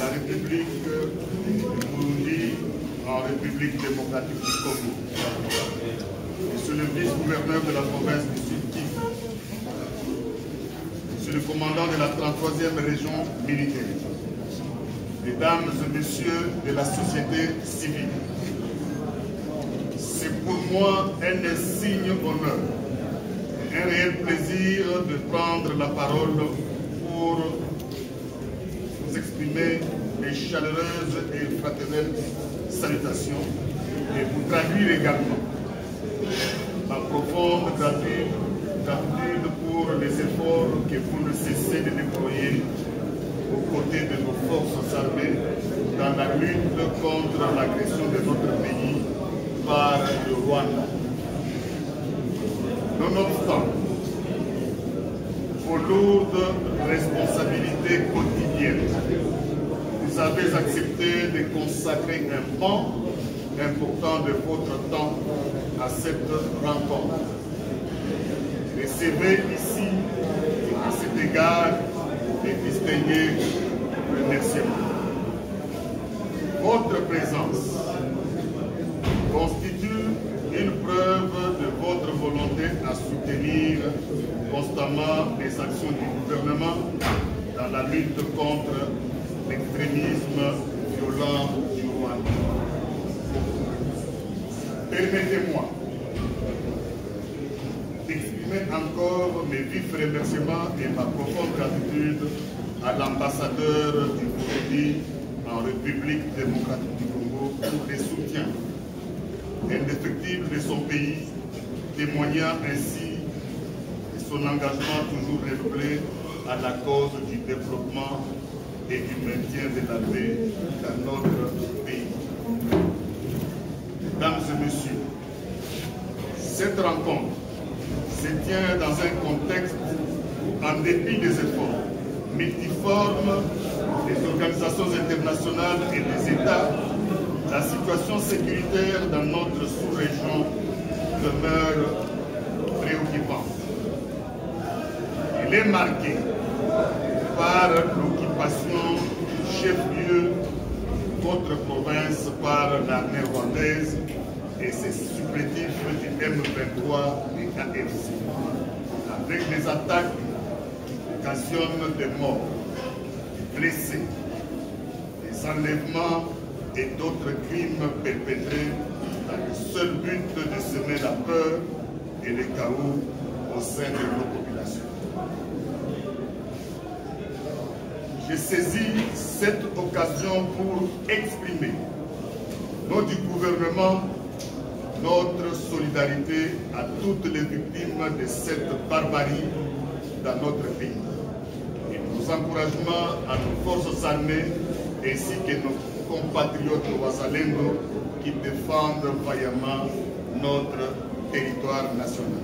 la République du Burundi en République démocratique du Congo. Monsieur le vice-gouverneur de la province du Sud-Kivu, Monsieur le commandant de la 33e région militaire, Mesdames et Messieurs de la société civile, c'est pour moi un insigne honneur, un réel plaisir de prendre la parole pour vous exprimer mes chaleureuses et fraternelles salutations et vous traduire également ma profonde gratitude pour les efforts que vous ne cessez de déployer aux côtés de nos forces armées dans la lutte contre l'agression de notre pays par le Rwanda. Nonobstant vos lourdes responsabilités quotidiennes, vous avez accepté de consacrer un pan important de votre temps à cette rencontre. Recevez ici, à cet égard, les distingués remerciements. Votre présence constitue une preuve de votre volonté à soutenir constamment les actions du gouvernement dans la lutte contre l'extrémisme violent du Rwanda. Permettez-moi d'exprimer encore mes vifs remerciements et ma profonde gratitude à l'ambassadeur du Burundi en République démocratique du Congo pour les soutiens indéfectible de son pays, témoignant ainsi de son engagement toujours renouvelé à la cause du développement et du maintien de la paix dans notre pays. Mesdames et Messieurs, cette rencontre se tient dans un contexte où, en dépit des efforts multiformes des organisations internationales et des États, la situation sécuritaire dans notre sous-région demeure préoccupante. Elle est marquée par l'occupation du chef-lieu de votre province par l'armée rwandaise et ses supplétifs du M23 et KFC, avec des attaques qui occasionnent des morts, des blessés, des enlèvements et d'autres crimes perpétrés dans le seul but de semer la peur et le chaos au sein de nos populations. J'ai saisi cette occasion pour exprimer, au nom du gouvernement, notre solidarité à toutes les victimes de cette barbarie dans notre pays et nos encouragements à nos forces armées ainsi que nos compatriotes Wazalendo qui défendent vaillamment notre territoire national.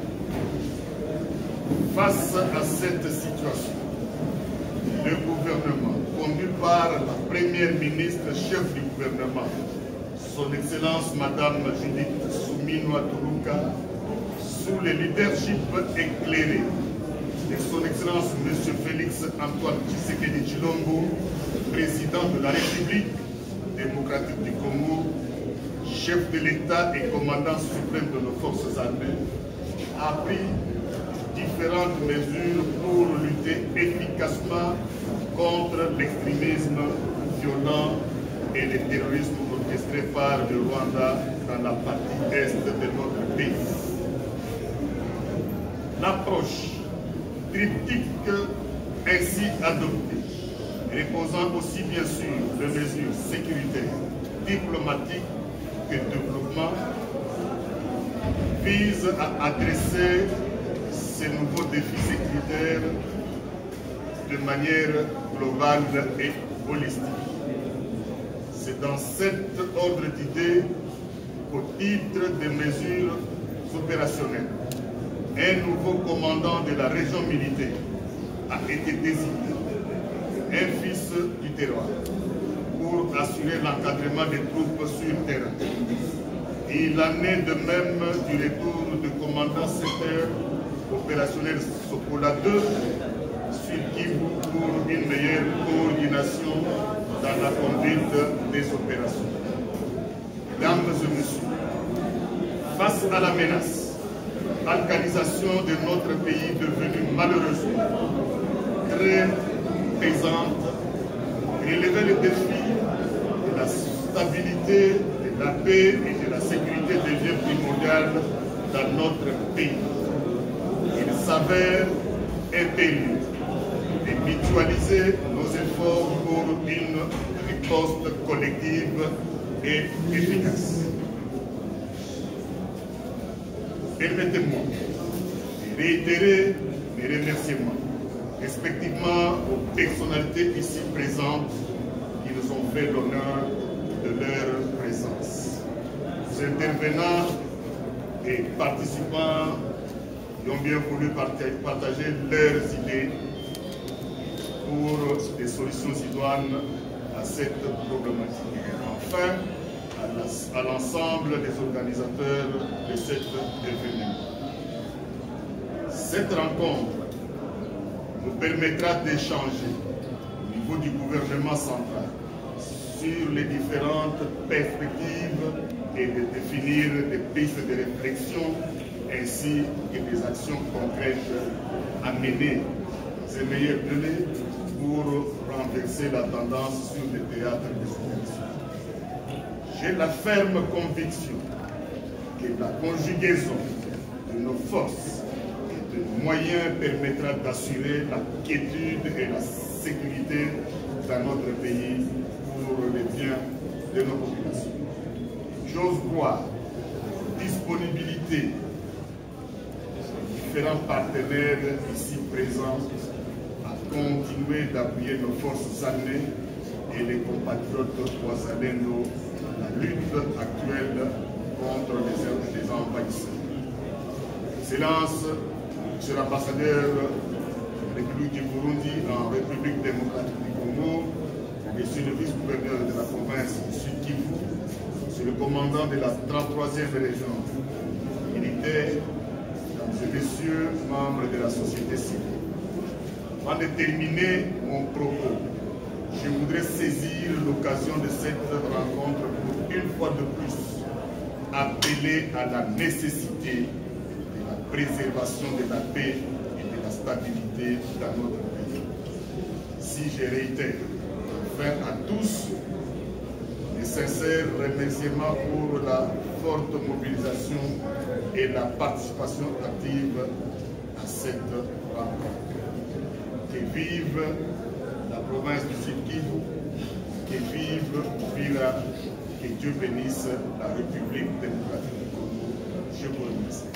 Face à cette situation, le gouvernement, conduit par la première ministre chef du gouvernement, son Excellence Madame Judith Suminwa Turuka, sous le leadership éclairé de son Excellence Monsieur Félix Antoine Tshisekedi Tshilombo, président de la République démocratique du Congo, chef de l'État et commandant suprême de nos forces armées, a pris différentes mesures pour lutter efficacement contre l'extrémisme violent et le terrorisme orchestré par le Rwanda dans la partie est de notre pays. L'approche triptyque ainsi adoptée, reposant aussi bien sûr de mesures sécuritaires, diplomatiques que développement, vise à adresser ces nouveaux défis sécuritaires de manière globale et holistique. C'est dans cet ordre d'idées qu'au titre des mesures opérationnelles, un nouveau commandant de la région militaire a été désigné, un fils du terroir, pour assurer l'encadrement des troupes sur terrain. Il en est de même du retour du commandant secteur opérationnel Sokola 2 sur Kivu pour une meilleure coordination dans la conduite des opérations. Mesdames et messieurs, face à la menace, balkanisation de notre pays devenue malheureusement très présente, relever les défis de la stabilité, de la paix et de la sécurité devient primordial dans notre pays. Il s'avère impérieux de mutualiser nos efforts pour une riposte collective et efficace. Permettez-moi de réitérer mes remerciements, respectivement aux personnalités ici présentes qui nous ont fait l'honneur de leur présence. Aux intervenants et participants qui ont bien voulu partager leurs idées pour des solutions idoines à cette problématique. Enfin, à l'ensemble des organisateurs de cet événement. Cette rencontre nous permettra d'échanger au niveau du gouvernement central sur les différentes perspectives et de définir des pistes de réflexion ainsi que des actions concrètes à mener dans un meilleur délai pour renverser la tendance sur le théâtre des élections. J'ai la ferme conviction que la conjugaison de nos forces et de moyens permettra d'assurer la quiétude et la sécurité dans notre pays pour le bien de nos populations. J'ose croire la disponibilité des différents partenaires ici présents à continuer d'appuyer nos forces armées et les compatriotes ouazalendo dans la lutte actuelle contre les envahisseurs. Excellence, Monsieur l'ambassadeur de la République du Burundi en République démocratique du Congo, Monsieur le vice-gouverneur de la province du Sud-Kivu, Monsieur le commandant de la 33e région militaire, Mesdames et Messieurs, membres de la société civile. Avant de terminer mon propos, je voudrais saisir l'occasion de cette rencontre pour une fois de plus appeler à la nécessité de la préservation de la paix et de la stabilité dans notre pays. Si je réitère, enfin à tous, mes sincères remerciements pour la forte mobilisation et la participation active à cette rencontre. Que vive la province du Sud-Kivu, que vive Uvira, que Dieu bénisse la République démocratique du Congo. Je vous remercie.